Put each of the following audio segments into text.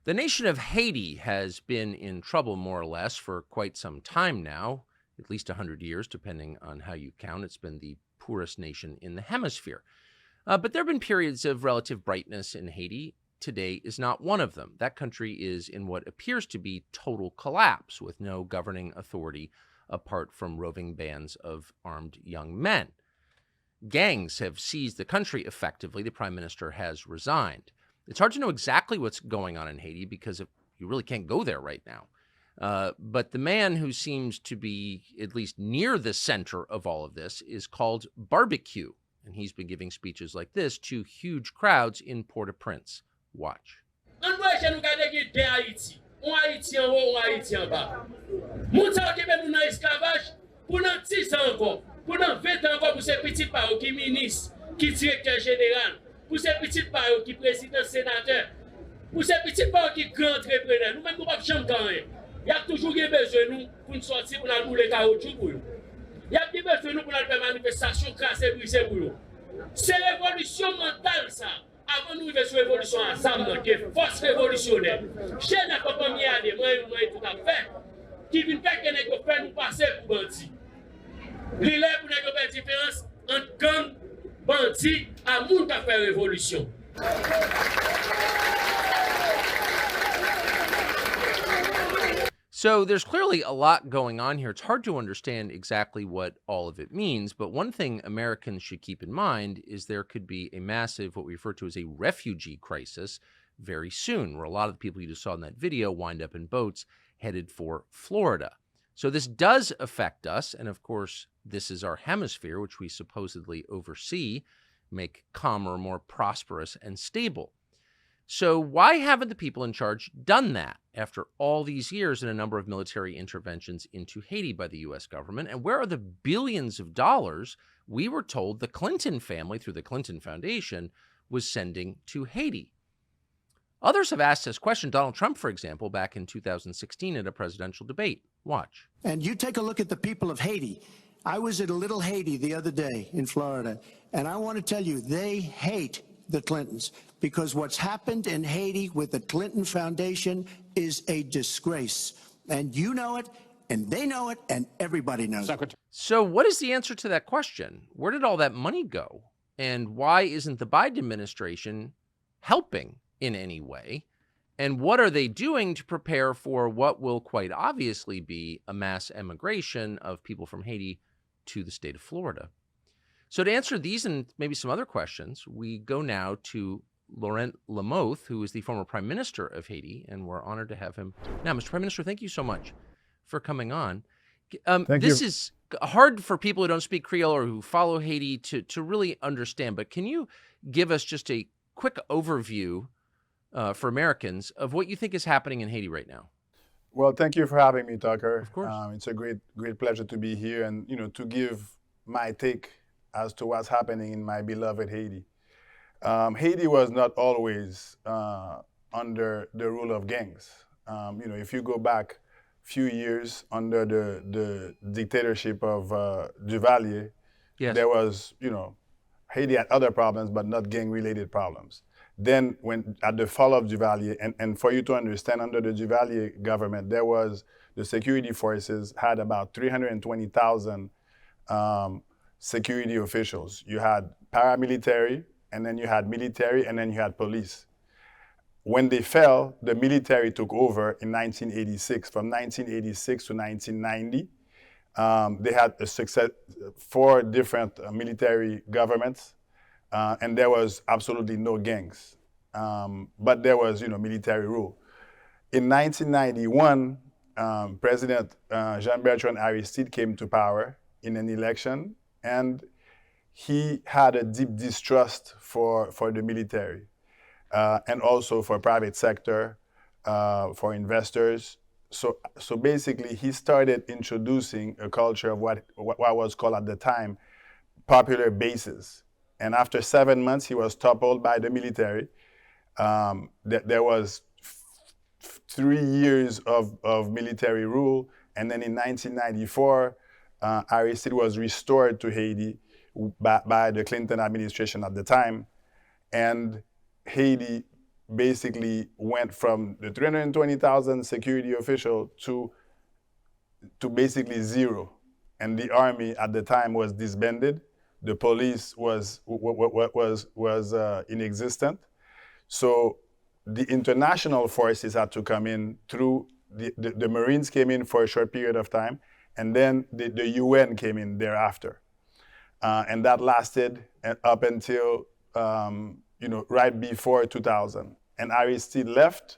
The nation of Haiti has been in trouble, more or less, for quite some time now, at least 100 years, depending on how you count. It's been the poorest nation in the hemisphere. But there have been periods of relative brightness in Haiti. Today is not one of them. That country is in what appears to be total collapse, with no governing authority apart from roving bands of armed young men. Gangs have seized the country effectively. The prime minister has resigned. It's hard to know exactly what's going on in Haiti because you really can't go there right now. But the man who seems to be at least near the center of all of this is called Barbecue. And he's been giving speeches like this to huge crowds in Port-au-Prince. Watch. Pour ces petits parents qui président sénateur, pour ces petits parents qui grand entrepreneur, nous-mêmes nous pas jamais gagner. Il y a toujours besoin nous pour nous sortir pour nous rouler caoutchouc pour nous. Il y a besoin nous pour nous faire manifestation casser briser pour nous. C'est révolution mentale ça. Avant nous arriver sur révolution ensemble, qui est force révolutionnaire. Chez n'a pas combien d'années, moi tout à fait, qui vient faire que nous fait nous passer pour bandits. Il est pour nous faire la différence entre gang bandit à moun ka fait révolution. So there's clearly a lot going on here. It's hard to understand exactly what all of it means, but one thing Americans should keep in mind is there could be a massive, what we refer to as a refugee crisis very soon, where a lot of the people you just saw in that video wind up in boats headed for Florida. So this does affect us, and of course, this is our hemisphere, which we supposedly oversee, make calmer, more prosperous, and stable. So why haven't the people in charge done that after all these years and a number of military interventions into Haiti by the U.S. government? And where are the billions of dollars we were told the Clinton family, through the Clinton Foundation, was sending to Haiti? Others have asked this question. Donald Trump, for example, back in 2016 at a presidential debate. Watch. And you take a look at the people of Haiti. I was at a little Haiti the other day in Florida, and I want to tell you, they hate the Clintons because what's happened in Haiti with the Clinton Foundation is a disgrace. And you know it, and they know it, and everybody knows it. So what is the answer to that question? Where did all that money go? And why isn't the Biden administration helping in any way? And what are they doing to prepare for what will quite obviously be a mass emigration of people from Haiti to the state of Florida? So to answer these and maybe some other questions, we go now to Laurent Lamothe, who is the former prime minister of Haiti, and we're honored to have him. Now, Mr. Prime Minister, thank you so much for coming on. This is hard for people who don't speak Creole or who follow Haiti to really understand, but can you give us just a quick overview for Americans of what you think is happening in Haiti right now? Well, thank you for having me, Tucker. Of course. It's a great pleasure to be here and, to give my take as to what's happening in my beloved Haiti. Haiti was not always under the rule of gangs. If you go back a few years under the dictatorship of Duvalier, yes, there was, Haiti had other problems, but not gang-related problems. Then when at the fall of Duvalier, and for you to understand, under the Duvalier government, there was, the security forces had about 320,000 security officials. You had paramilitary, and then you had military, and then you had police. When they fell, the military took over in 1986. From 1986 to 1990, they had a success, 4 different military governments, and there was absolutely no gangs. But there was, military rule. In 1991, President Jean-Bertrand Aristide came to power in an election, and he had a deep distrust for the military and also for private sector, for investors. So basically, he started introducing a culture of what was called at the time popular bases. And after 7 months, he was toppled by the military. There was 3 years of military rule, and then in 1994, Aristide was restored to Haiti by the Clinton administration at the time, and Haiti basically went from the 320,000 security official to basically zero. And the army at the time was disbanded. The police was inexistent. So the international forces had to come in through the Marines came in for a short period of time, and then the UN came in thereafter. And that lasted up until right before 2000. And Aristide left,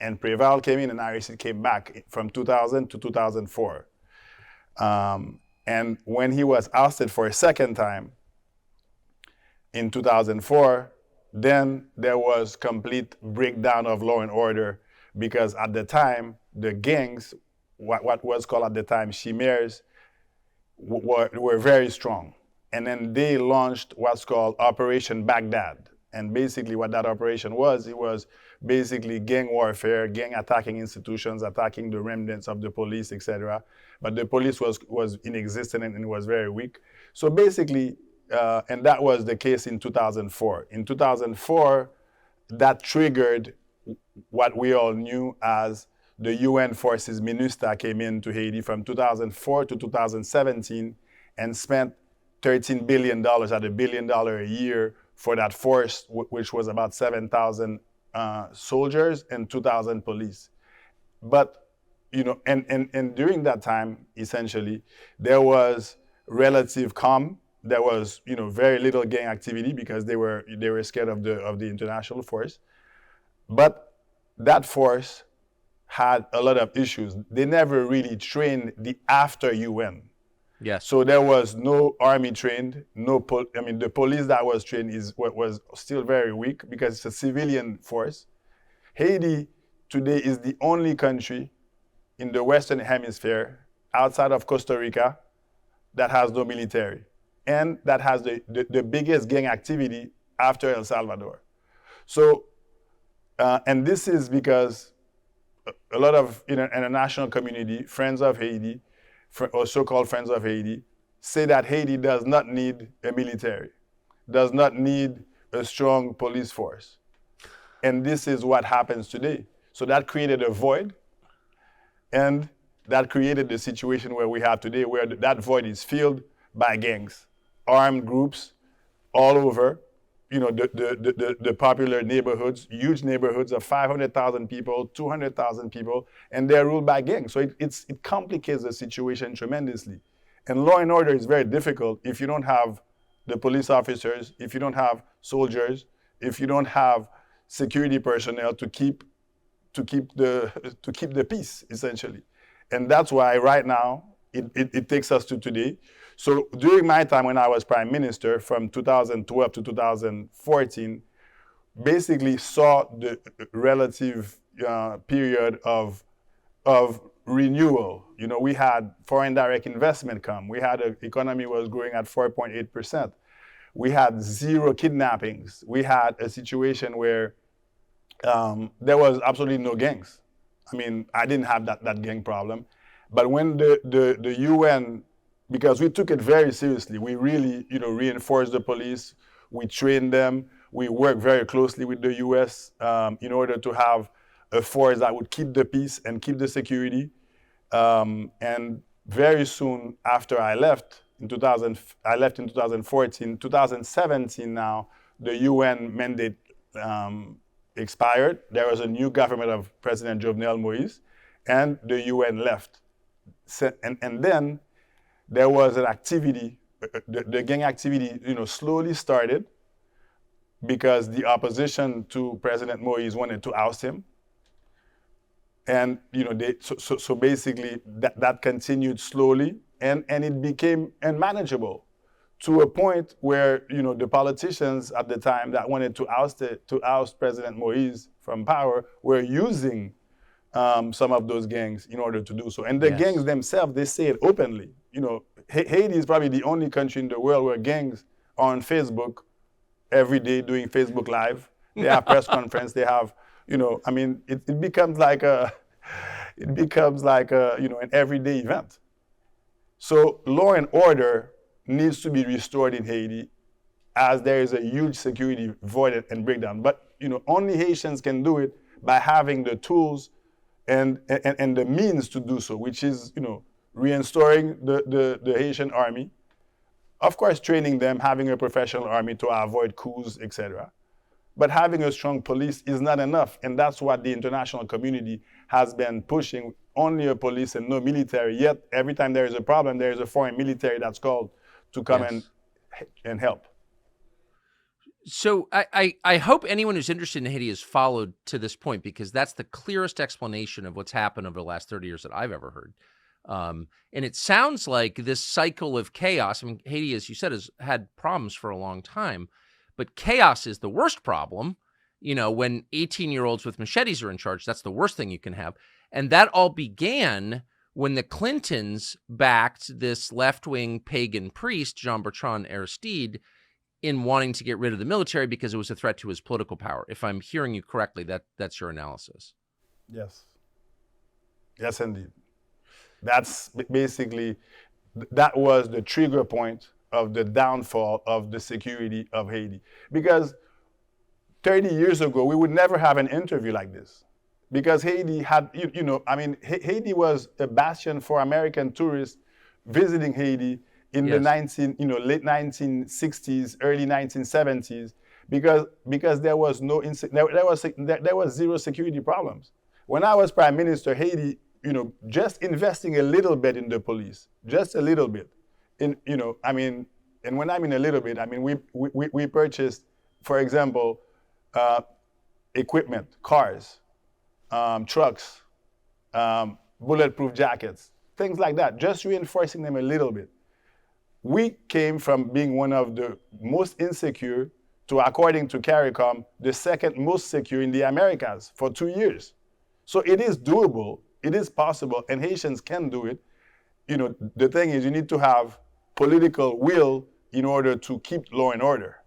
and Preval came in, and Aristide came back from 2000 to 2004. And when he was ousted for a second time in 2004, then there was complete breakdown of law and order, because at the time, the gangs, what was called at the time chimeras, were very strong. And then they launched what's called Operation Baghdad. And basically what that operation was, it was basically gang warfare, gang attacking institutions, attacking the remnants of the police, etc. But the police was inexistent and was very weak. So basically, and that was the case in 2004. In 2004, that triggered what we all knew as the UN forces MINUSTA came into Haiti from 2004 to 2017 and spent $13 billion at $1 billion a year for that force, which was about 7,000 soldiers and 2,000 police. But, and during that time, essentially, there was relative calm. There was, very little gang activity because they were scared of the international force. But that force had a lot of issues. They never really trained the after UN. Yes. So there was no army trained, the police that was trained was still very weak because it's a civilian force. Haiti today is the only country in the Western Hemisphere outside of Costa Rica that has no military, and that has the biggest gang activity after El Salvador. So, and this is because a lot of international community, friends of Haiti, or so-called friends of Haiti, say that Haiti does not need a military, does not need a strong police force. And this is what happens today. So that created a void, and that created the situation where we have today, where that void is filled by gangs, armed groups all over, the popular neighborhoods, huge neighborhoods of 500,000 people, 200,000 people, and they're ruled by gangs. So it complicates the situation tremendously. And law and order is very difficult if you don't have the police officers, if you don't have soldiers, if you don't have security personnel to keep the peace, essentially. And that's why right now it takes us to today. So during my time when I was prime minister, from 2012 to 2014, basically saw the relative period of renewal. We had foreign direct investment come. We had an economy was growing at 4.8%. We had zero kidnappings. We had a situation where there was absolutely no gangs. I didn't have that gang problem. But when the UN, because we took it very seriously, we really, reinforced the police, we trained them, we worked very closely with the US in order to have a force that would keep the peace and keep the security. And very soon after I left, in 2014, 2017 now, the UN mandate expired. There was a new government of President Jovenel Moïse, and the UN left. And then there was an activity, the gang activity, slowly started because the opposition to President Moïse wanted to oust him. And, so basically that continued slowly, and it became unmanageable to a point where, the politicians at the time that wanted to oust President Moïse from power were using some of those gangs in order to do so. And the gangs themselves, they say it openly. Haiti is probably the only country in the world where gangs are on Facebook every day doing Facebook Live. They have press conference. They have, it becomes like an everyday event. So law and order needs to be restored in Haiti, as there is a huge security void and breakdown. But only Haitians can do it by having the tools and the means to do so, which is, reinstalling the Haitian army, of course, training them, having a professional army to avoid coups, etc. But having a strong police is not enough, and that's what the international community has been pushing, only a police and no military. Yet, every time there is a problem, there is a foreign military that's called to come and help. So I hope anyone who's interested in Haiti has followed to this point, because that's the clearest explanation of what's happened over the last 30 years that I've ever heard. And it sounds like this cycle of chaos, I mean, Haiti, as you said, has had problems for a long time, but chaos is the worst problem. When 18-year-olds with machetes are in charge, that's the worst thing you can have. And that all began when the Clintons backed this left-wing pagan priest, Jean-Bertrand Aristide, in wanting to get rid of the military because it was a threat to his political power. If I'm hearing you correctly, that's your analysis. Yes. Yes, indeed. That's basically, that was the trigger point of the downfall of the security of Haiti. Because 30 years ago, we would never have an interview like this. Because Haiti had, Haiti was a bastion for American tourists visiting Haiti in the late 1960s, early 1970s, because there was there was zero security problems. When I was prime minister, Haiti, just investing a little bit in the police, just a little bit, and when I mean a little bit, I mean we purchased, for example, equipment, cars, trucks, bulletproof jackets, things like that, just reinforcing them a little bit. We came from being one of the most insecure to, according to CARICOM, the second most secure in the Americas for 2 years. So it is doable, it is possible, and Haitians can do it. The thing is, you need to have political will in order to keep law and order.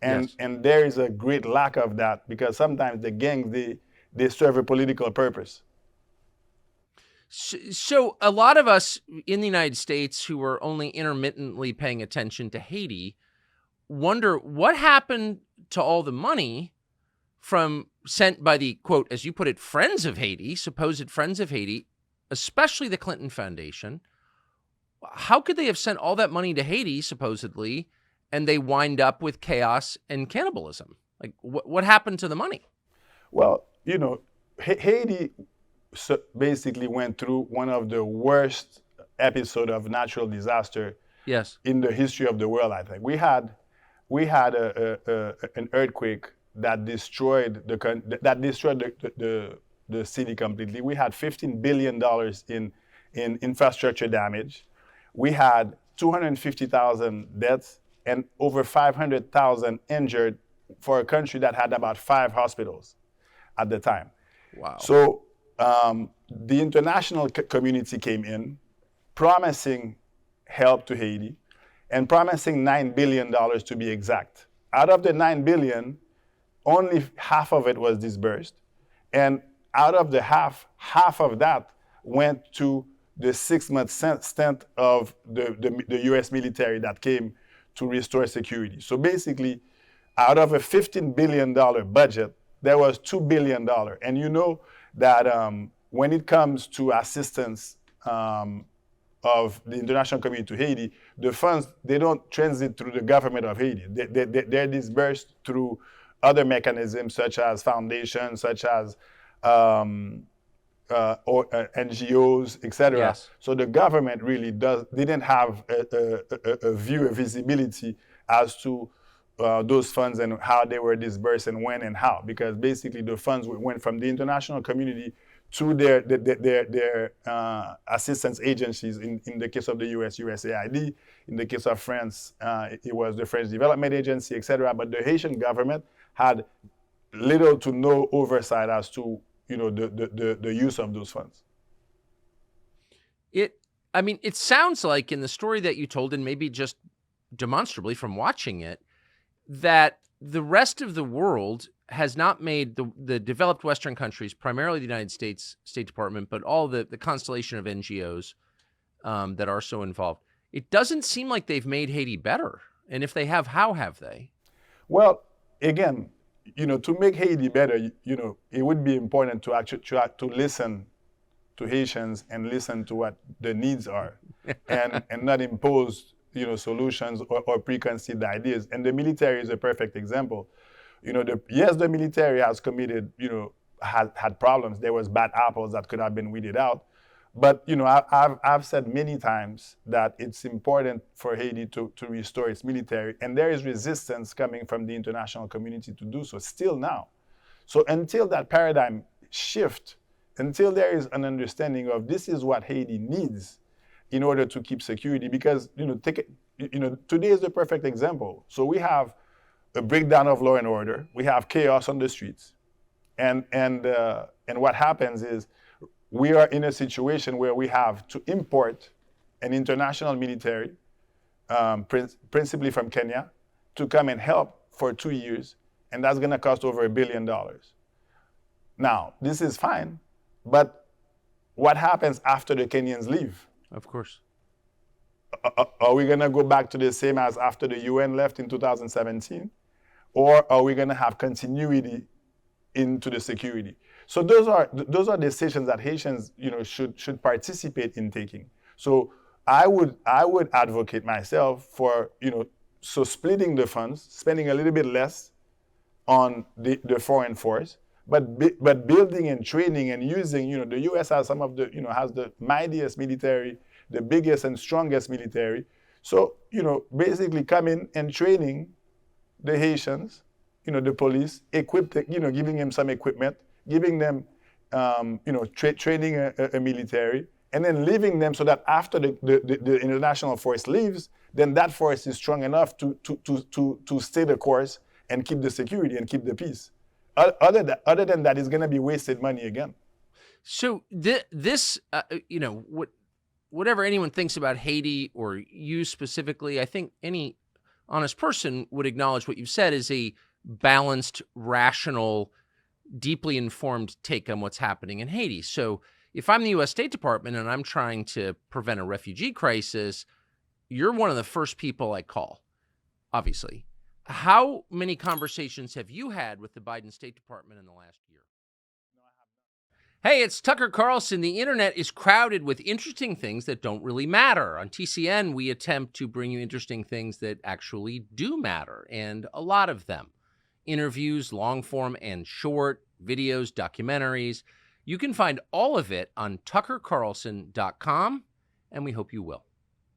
And there is a great lack of that, because sometimes the gangs, they serve a political purpose. So a lot of us in the United States who are only intermittently paying attention to Haiti wonder what happened to all the money sent by the, quote, as you put it, friends of Haiti, supposed friends of Haiti, especially the Clinton Foundation. How could they have sent all that money to Haiti, supposedly, and they wind up with chaos and cannibalism? Like, what happened to the money? Well, Haiti basically went through one of the worst episodes of natural disaster in the history of the world, I think. We had an earthquake that destroyed the city completely. We had $15 billion in infrastructure damage. We had 250,000 deaths and over 500,000 injured for a country that had about 5 hospitals at the time. Wow. So the international community came in, promising help to Haiti, and promising $9 billion to be exact. Out of the $9 billion, only half of it was disbursed. And out of the half of that went to the 6-month stint of the US military that came to restore security. So basically, out of a $15 billion budget, there was $2 billion. And you know that when it comes to assistance of the international community to Haiti, the funds, they don't transit through the government of Haiti. They're disbursed through other mechanisms, such as foundations, such as or NGOs, etc. Yes. So the government really didn't have a visibility as to those funds and how they were disbursed and when and how, because basically the funds went from the international community to their assistance agencies. In the case of the US, USAID. In the case of France, it was the French Development Agency, etc. But the Haitian government had little to no oversight as to the use of those funds. It sounds like in the story that you told, and maybe just demonstrably from watching it, that the rest of the world has not made the developed Western countries, primarily the United States State Department, but all the constellation of NGOs that are so involved. It doesn't seem like they've made Haiti better. And if they have, how have they? Well, again, to make Haiti better, it would be important to actually to listen to Haitians and listen to what the needs are, and not impose solutions or preconceived ideas. And the military is a perfect example. Yes, the military has committed, had problems. There was bad apples that could have been weeded out. But I've said many times that it's important for Haiti to restore its military, and there is resistance coming from the international community to do so still now. So until that paradigm shift, until there is an understanding of this is what Haiti needs in order to keep security, because today is the perfect example. So we have a breakdown of law and order, we have chaos on the streets, and what happens is, we are in a situation where we have to import an international military, principally from Kenya, to come and help for 2 years, and that's going to cost over $1 billion. Now, this is fine, but what happens after the Kenyans leave? Of course. Are we going to go back to the same as after the UN left in 2017? Or are we going to have continuity into the security? So those are decisions that Haitians, should participate in taking. So I would advocate myself for, so splitting the funds, spending a little bit less on the foreign force, but building and training and using, the U.S. has some of the, has the mightiest military, the biggest and strongest military. So, basically coming and training the Haitians, the police, giving them some equipment, giving them, training a military, and then leaving them so that after the international force leaves, then that force is strong enough to stay the course and keep the security and keep the peace. Other than that, it's going to be wasted money again. So this, whatever anyone thinks about Haiti or you specifically, I think any honest person would acknowledge what you've said is a balanced, rational, deeply informed take on what's happening in Haiti. So if I'm the U.S. State Department and I'm trying to prevent a refugee crisis, you're one of the first people I call, obviously. How many conversations have you had with the Biden State Department in the last year? Hey, it's Tucker Carlson. The internet is crowded with interesting things that don't really matter. On TCN, we attempt to bring you interesting things that actually do matter, and a lot of them. Interviews, long form and short, videos, documentaries. You can find all of it on tuckercarlson.com, and we hope you will.